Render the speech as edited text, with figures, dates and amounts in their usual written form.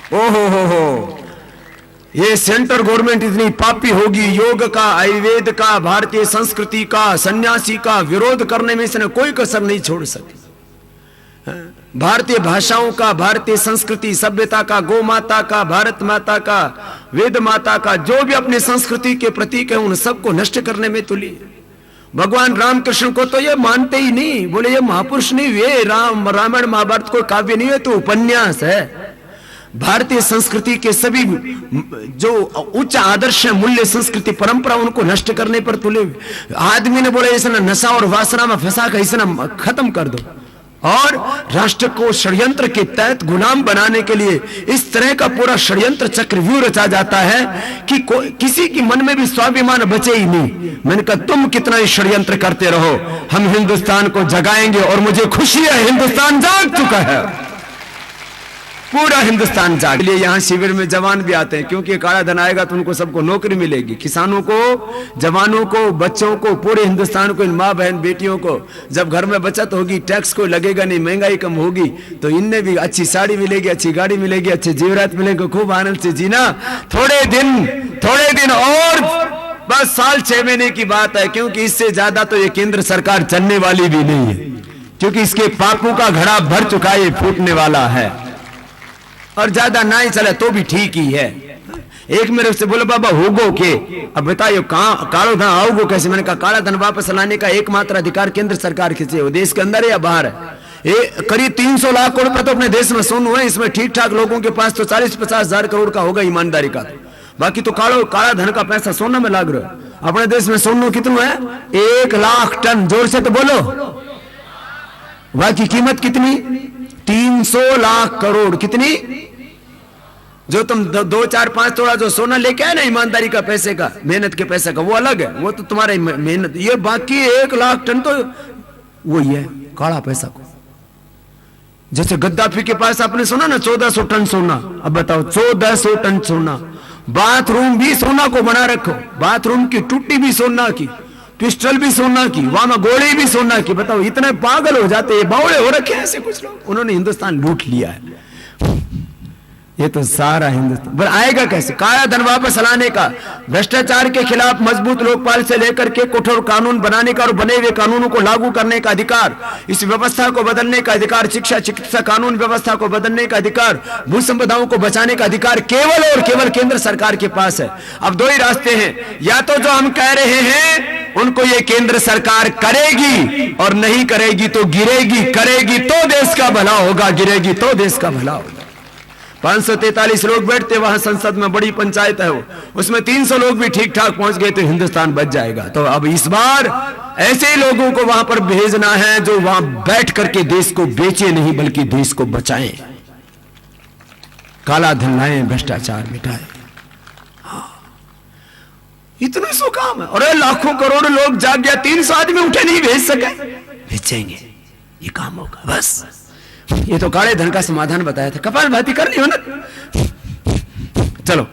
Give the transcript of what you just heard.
ओहो हो, ये सेंट्रल गवर्नमेंट इतनी पापी होगी, योग का, आयुर्वेद का, भारतीय संस्कृति का, सन्यासी का विरोध करने में इसने कोई कसर नहीं छोड़ सकी। भारतीय भाषाओं का, भारतीय संस्कृति सभ्यता का, गौ माता का, भारत माता का, वेद माता का, जो भी अपनी संस्कृति के प्रतीक है उन सबको नष्ट करने में तुली। भगवान रामकृष्ण को तो ये मानते ही नहीं, बोले ये महापुरुष नहीं, वे रामायण महाभारत कोई काव्य नहीं है, तो उपन्यास है। भारतीय संस्कृति के सभी जो उच्च आदर्श मूल्य, संस्कृति, परंपरा, उनको नष्ट करने पर तुले। आदमी ने बोला इसे नशा और वासना में फंसा कर इसे खत्म कर दो, और राष्ट्र को षड्यंत्र के तहत गुलाम बनाने के लिए इस तरह का पूरा षड्यंत्र चक्रव्यूह रचा जाता है कि किसी के मन में भी स्वाभिमान बचे ही नहीं। मैंने कहा तुम कितना ही षड्यंत्र करते रहो, हम हिंदुस्तान को जगाएंगे, और मुझे खुशी है हिंदुस्तान जाग चुका है, पूरा हिंदुस्तान जाग। लिए यहाँ शिविर में जवान भी आते हैं, क्योंकि काला धन आएगा तो उनको सबको नौकरी मिलेगी, किसानों को, जवानों को, बच्चों को, पूरे हिंदुस्तान को, इन माँ बहन बेटियों को जब घर में बचत होगी, टैक्स को लगेगा नहीं, महंगाई कम होगी, तो इनने भी अच्छी साड़ी मिलेगी, अच्छी गाड़ी मिलेगी, अच्छे जेवरात मिलेंगे, खूब आनंद से जीना। थोड़े दिन और बस साल 6 महीने की बात है, क्योंकि इससे ज्यादा तो ये केंद्र सरकार चलने वाली भी नहीं है, क्योंकि इसके पापों का घड़ा भर चुका है, ये फूटने वाला है। और ज्यादा ना ही चले तो भी ठीक ही है। एक मेरे से बोले बाबा होगो के, अब बताइए कालो धन आओगो कैसे? मैंने कहा काला धन वापस लाने का एकमात्र अधिकार केंद्र सरकार के से, देश के अंदर है या बाहर है। करीब 300 लाख करोड़ रुपए तो अपने देश में सोनू है, इसमें ठीक ठाक लोगों के पास तो 40-50 हजार करोड़ का होगा ईमानदारी का, बाकी तो काला धन का पैसा सोना में लाग रहा है। अपने देश में सोनू कितना है? 1 लाख टन, जोर से तो बोलो। बाकी कीमत कितनी? 300 लाख करोड़। कितनी? जो तुम 2, 4, 5 तोड़ा जो सोना लेके आए ना ईमानदारी का, पैसे का, मेहनत के पैसे का, वो अलग है, वो तो तुम्हारा मेहनत। ये बाकी 1 लाख टन तो वही है काला पैसा को। जैसे गद्दाफी के पास आपने सुना ना 1400 टन सोना। अब बताओ 1400 टन सोना, बाथरूम भी सोना को बना रखो, बाथरूम की टूटी भी सोना की, पिस्टल भी सोना की, वहां में गोली भी सोना की। बताओ इतने पागल हो जाते हैं, बावड़े हो रखे हैं ऐसे कुछ लोग। उन्होंने हिंदुस्तान लूट लिया है, ये तो सारा हिंदुस्तान। पर आएगा कैसे? काला धन वापस लाने का, भ्रष्टाचार के खिलाफ मजबूत लोकपाल से लेकर के कठोर कानून बनाने का और बने हुए कानूनों को लागू करने का अधिकार, इस व्यवस्था को बदलने का अधिकार, शिक्षा चिकित्सा कानून व्यवस्था को बदलने का अधिकार, भू संपदाओं को बचाने का अधिकार केवल और केवल केंद्र सरकार के पास है। अब 2 ही रास्ते हैं, या तो जो हम कह रहे हैं उनको ये केंद्र सरकार करेगी, और नहीं करेगी तो गिरेगी, करेगी तो देश का भला होगा, गिरेगी तो देश का भला होगा। 543 लोग बैठते वहां संसद में, बड़ी पंचायत है वो, उसमें 300 लोग भी ठीक ठाक पहुंच गए तो हिंदुस्तान बच जाएगा। तो अब इस बार ऐसे ही लोगों को वहां पर भेजना है जो वहां बैठ करके देश को बेचे नहीं बल्कि देश को बचाएं, काला धन लाएं, भ्रष्टाचार मिटाएं। इतना सो काम है। और लाखों करोड़ लोग जाग गया, 300 आदमी उठे नहीं भेज सके, भेजेंगे, ये काम होगा बस। ये तो काले धन का समाधान बताया था, कपाल भाती कर ली हो ना। चलो।